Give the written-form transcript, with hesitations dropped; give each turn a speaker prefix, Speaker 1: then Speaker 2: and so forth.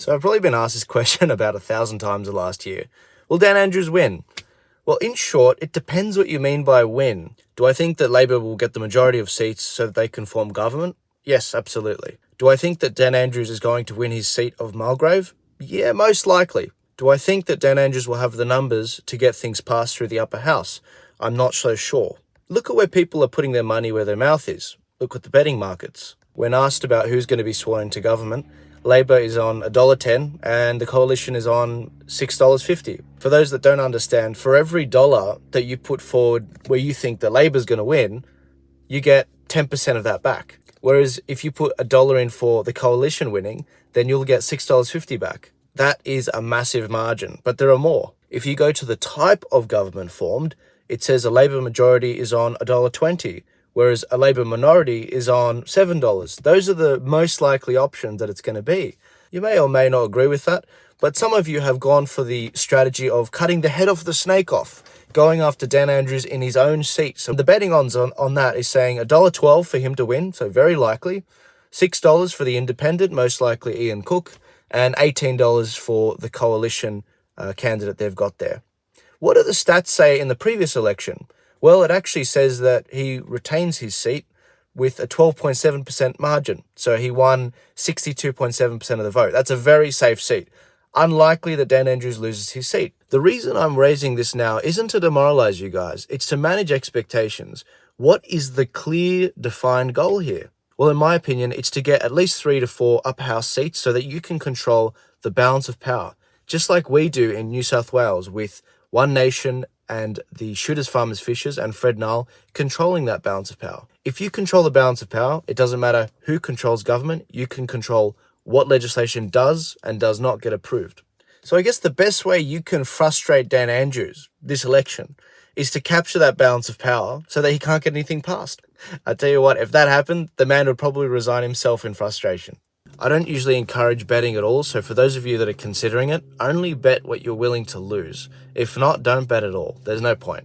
Speaker 1: So I've probably been asked this question about 1,000 times the last year. Will Dan Andrews win? Well, in short, it depends what you mean by win. Do I think that Labor will get the majority of seats so that they can form government? Yes, absolutely. Do I think that Dan Andrews is going to win his seat of Mulgrave? Yeah, most likely. Do I think that Dan Andrews will have the numbers to get things passed through the upper house? I'm not so sure. Look at where people are putting their money where their mouth is. Look at the betting markets. When asked about who's going to be sworn into government, Labor is on $1.10 and the coalition is on $6.50. For those that don't understand, for every dollar that you put forward where you think that Labor's going to win, you get 10% of that back. Whereas if you put $1 in for the coalition winning, then you'll get $6.50 back. That is a massive margin, but there are more. If you go to the type of government formed, it says a Labor majority is on $1.20, whereas a Labor minority is on $7. Those are the most likely options that it's going to be. You may or may not agree with that, but some of you have gone for the strategy of cutting the head of the snake off, going after Dan Andrews in his own seat. So the betting odds on that is saying $1.12 for him to win, so very likely, $6 for the independent, most likely Ian Cook, and $18 for the coalition candidate they've got there. What do the stats say in the previous election? Well, it actually says that he retains his seat with a 12.7% margin. So he won 62.7% of the vote. That's a very safe seat. Unlikely that Dan Andrews loses his seat. The reason I'm raising this now isn't to demoralize you guys. It's to manage expectations. What is the clear, defined goal here? Well, in my opinion, it's to get at least 3 to 4 upper house seats so that you can control the balance of power, just like we do in New South Wales with One Nation and the Shooters, Farmers, Fishers and Fred Nile controlling that balance of power. If you control the balance of power, it doesn't matter who controls government, you can control what legislation does and does not get approved. So I guess the best way you can frustrate Dan Andrews this election is to capture that balance of power so that he can't get anything passed. I tell you what, if that happened, the man would probably resign himself in frustration. I don't usually encourage betting at all, so for those of you that are considering it, only bet what you're willing to lose. If not, don't bet at all. There's no point.